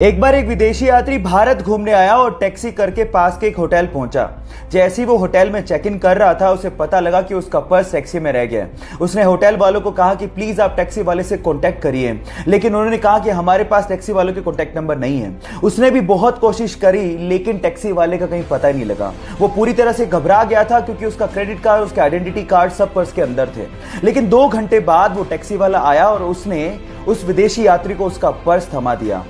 एक बार एक विदेशी यात्री भारत घूमने आया और टैक्सी करके पास के एक होटल पहुंचा। जैसे ही वो होटल में चेक इन कर रहा था उसे पता लगा कि उसका पर्स टैक्सी में रह गया है। उसने होटल वालों को कहा कि प्लीज आप टैक्सी वाले से कांटेक्ट करिए, लेकिन उन्होंने कहा कि हमारे पास टैक्सी वालों के कांटेक्ट नंबर नहीं है। उसने भी बहुत कोशिश करी लेकिन टैक्सी वाले का कहीं पता ही नहीं लगा। वो पूरी तरह से घबरा गया था क्योंकि उसका क्रेडिट कार्ड, उसके आइडेंटिटी कार्ड सब पर्स के अंदर थे। लेकिन 2 घंटे बाद वो टैक्सी वाला आया और उसने उस विदेशी यात्री को उसका पर्स थमा दिया।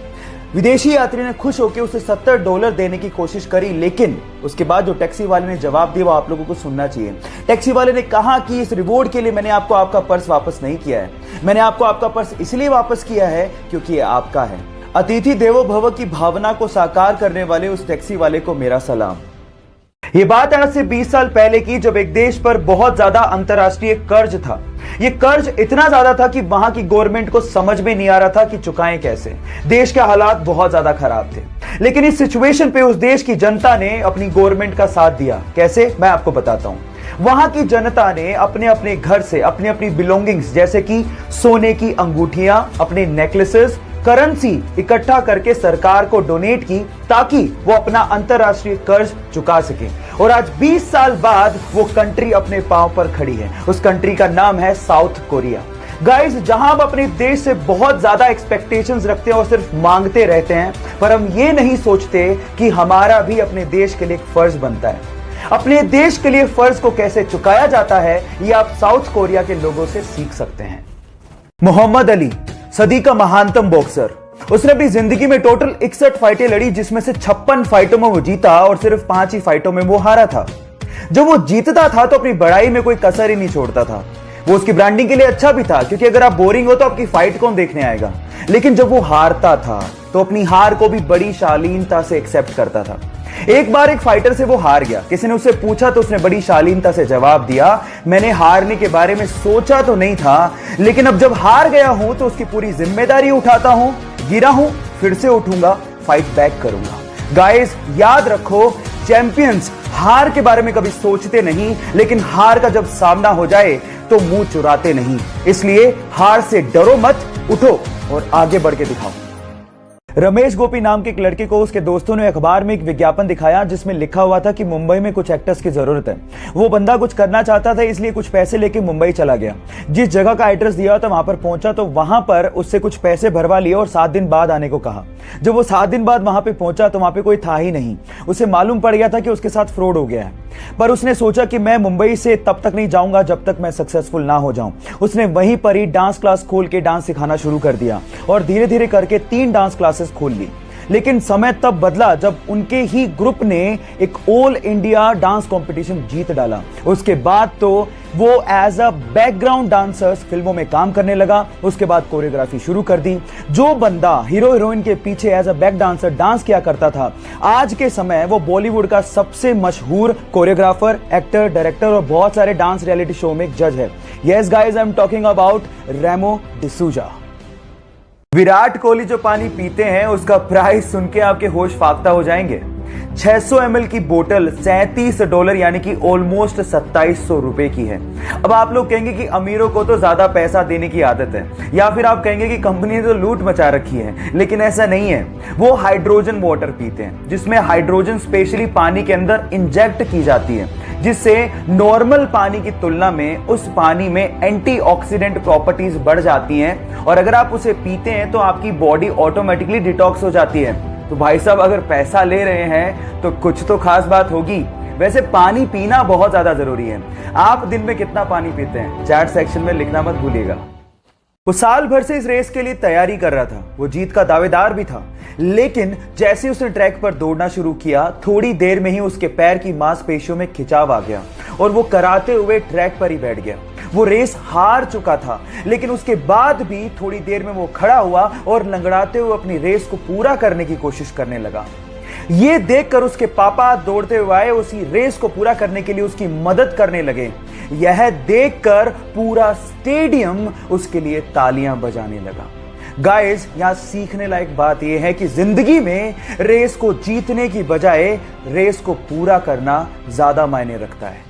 विदेशी यात्री ने खुश होकर उसे $70 देने की कोशिश करी, लेकिन उसके बाद जो टैक्सी वाले ने जवाब दिया वो आप लोगों को सुनना चाहिए। टैक्सी वाले ने कहा कि इस रिवॉर्ड के लिए मैंने आपको आपका पर्स वापस नहीं किया है, मैंने आपको आपका पर्स इसलिए वापस किया है क्योंकि ये आपका है। अतिथि देवो भव की भावना को साकार करने वाले उस टैक्सी वाले को मेरा सलाम। ये बात आज से 20 साल पहले की, जब एक देश पर बहुत ज्यादा अंतरराष्ट्रीय कर्ज था। ये कर्ज इतना ज्यादा था कि वहां की गवर्नमेंट को समझ में नहीं आ रहा था कि चुकाएं कैसे। देश के हालात बहुत ज्यादा खराब थे, लेकिन इस सिचुएशन पे उस देश की जनता ने अपनी गवर्नमेंट का साथ दिया। कैसे, मैं आपको बताता हूं। वहां की जनता ने अपने अपने घर से अपनी अपनी बिलोंगिंग्स जैसे कि सोने की अंगूठियां, अपने नेकलेसेस, करेंसी इकट्ठा करके सरकार को डोनेट की ताकि वो अपना अंतरराष्ट्रीय कर्ज चुका सके। और आज 20 साल बाद वो कंट्री अपने पांव पर खड़ी है। उस कंट्री का नाम है साउथ कोरिया। गाइस, जहां हम अपने देश से बहुत ज्यादा एक्सपेक्टेशंस रखते हैं और सिर्फ मांगते रहते हैं, पर हम ये नहीं सोचते कि हमारा भी अपने देश के लिए एक फर्ज बनता है। अपने देश के लिए फर्ज को कैसे चुकाया जाता है ये आप साउथ कोरिया के लोगों से सीख सकते हैं। मोहम्मद अली सदी का महानतम बॉक्सर, उसने अपनी जिंदगी में टोटल 61 फाइटें लड़ी, जिसमें से 56 फाइटों में वो जीता और सिर्फ 5 ही फाइटों में वो हारा था। जब वो जीतता था तो अपनी बड़ाई में कोई कसर ही नहीं छोड़ता था। वो उसकी ब्रांडिंग के लिए अच्छा भी था, क्योंकि अगर आप बोरिंग हो तो आपकी फाइट कौन देखने आएगा। लेकिन जब वो हारता था तो अपनी हार को भी बड़ी शालीनता से एक्सेप्ट करता था। एक बार एक फाइटर से वो हार गया। किसी ने उससे पूछा तो उसने बड़ी शालीनता से जवाब दिया, मैंने हारने के बारे में सोचा तो नहीं था, लेकिन अब जब हार गया हूं तो उसकी पूरी जिम्मेदारी उठाता हूं। गिरा हूं, फिर से उठूंगा, फाइट बैक करूंगा। गाइस, याद रखो, चैंपियंस हार के बारे में कभी सोचते नहीं, लेकिन हार का जब सामना हो जाए तो मुंह चुराते नहीं। इसलिए हार से डरो मत, उठो और आगे बढ़ के दिखाओ। रमेश गोपी नाम के एक लड़के को उसके दोस्तों ने अखबार में एक विज्ञापन दिखाया जिसमें लिखा हुआ था कि मुंबई में कुछ एक्टर्स की जरूरत है। वो बंदा कुछ करना चाहता था, इसलिए कुछ पैसे लेके मुंबई चला गया। जिस जगह का एड्रेस दिया था वहां पर पहुंचा तो वहां पर उससे कुछ पैसे भरवा लिए और 7 दिन बाद आने को कहा। जब वो 7 दिन बाद वहां पे पहुंचा तो वहां पे कोई था ही नहीं। उसे मालूम पड़ गया था कि उसके साथ फ्रॉड हो गया है, पर उसने सोचा कि मैं मुंबई से तब तक नहीं जाऊंगा जब तक मैं सक्सेसफुल ना हो जाऊं। उसने वहीं पर ही डांस क्लास खोल के डांस सिखाना शुरू कर दिया और धीरे धीरे करके 3 डांस क्लासेस खोल ली। लेकिन समय तब बदला जब उनके ही ग्रुप ने एक ऑल इंडिया डांस कंपटीशन जीत डाला। उसके बाद तो वो एज अ बैकग्राउंड डांसर्स फिल्मों में काम करने लगा। उसके बाद कोरियोग्राफी शुरू कर दी। जो बंदा हीरो हीरोइन के पीछे as a back dancer dance किया करता था, आज के समय वो बॉलीवुड का सबसे मशहूर कोरियोग्राफर, एक्टर, डायरेक्टर और बहुत सारे डांस रियलिटी शो में एक जज है। Yes guys, I am talking about Remo D'Souza. Virat Kohli जो पानी पीते हैं उसका प्राइस सुन के आपके होश फाख्ता हो जाएंगे। 600 ml की बोतल $37 यानी कि ऑलमोस्ट 2700 रुपए की है। अब आप लोग कहेंगे कि अमीरों को तो ज्यादा पैसा देने की आदत है, या फिर आप कहेंगे कि कंपनी ने तो लूट मचा रखी है, लेकिन ऐसा नहीं है। वो हाइड्रोजन वाटर पीते हैं जिसमें हाइड्रोजन स्पेशली पानी के अंदर इंजेक्ट की जाती है, जिससे नॉर्मल पानी की तुलना में उस पानी में एंटीऑक्सीडेंट प्रॉपर्टीज बढ़ जाती हैं और अगर आप उसे पीते हैं तो आपकी बॉडी ऑटोमेटिकली डिटॉक्स हो जाती है। तो भाई साहब, अगर पैसा ले रहे हैं तो कुछ तो खास बात होगी। वैसे पानी पीना बहुत ज्यादा जरूरी है। आप दिन में कितना पानी पीते हैं चैट सेक्शन में लिखना मत भूलिएगा। वो साल भर से इस रेस के लिए तैयारी कर रहा था, वो जीत का दावेदार भी था, लेकिन जैसे उसने ट्रैक पर दौड़ना शुरू किया थोड़ी देर में ही उसके पैर की मांसपेशियों में खिंचाव आ गया और वो कराते हुए ट्रैक पर ही बैठ गया। वो रेस हार चुका था, लेकिन उसके बाद भी थोड़ी देर में वो खड़ा हुआ और लंगड़ाते हुए अपनी रेस को पूरा करने की कोशिश करने लगा। ये देखकर उसके पापा दौड़ते हुए आए, उसी रेस को पूरा करने के लिए उसकी मदद करने लगे। यह देखकर पूरा स्टेडियम उसके लिए तालियां बजाने लगा। गाइस, यहां सीखने लायक बात यह है कि जिंदगी में रेस को जीतने की बजाय रेस को पूरा करना ज्यादा मायने रखता है।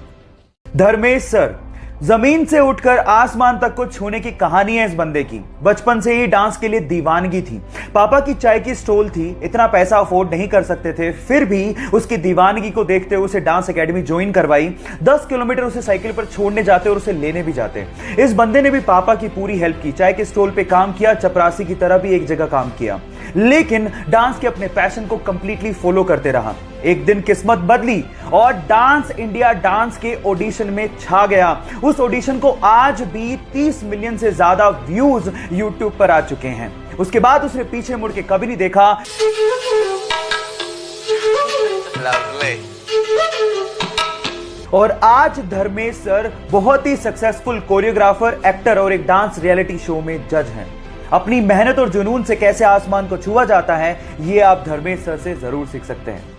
धर्मेश सर, जमीन से उठकर आसमान तक को छूने की कहानी है इस बंदे की। बचपन से ही डांस के लिए दीवानगी थी। पापा की चाय की स्टॉल थी, इतना पैसा अफोर्ड नहीं कर सकते थे, फिर भी उसकी दीवानगी को देखते हुए उसे डांस एकेडमी ज्वाइन करवाई। 10 किलोमीटर उसे साइकिल पर छोड़ने जाते और उसे लेने भी जाते। इस बंदे ने भी पापा की पूरी हेल्प की, चाय के स्टॉल पे काम किया, चपरासी की तरह भी एक जगह काम किया, लेकिन डांस के अपने पैशन को कंप्लीटली फॉलो करते रहा। एक दिन किस्मत बदली और डांस इंडिया डांस के ऑडिशन में छा गया। उस ऑडिशन को आज भी 30 मिलियन से ज्यादा व्यूज यूट्यूब पर आ चुके हैं। उसके बाद उसने पीछे मुड़ के कभी नहीं देखा। और आज धर्मेश सर बहुत ही सक्सेसफुल कोरियोग्राफर, एक्टर और एक डांस रियलिटी शो में जज हैं। अपनी मेहनत और जुनून से कैसे आसमान को छुआ जाता है, ये आप धर्मेश सर से जरूर सीख सकते हैं।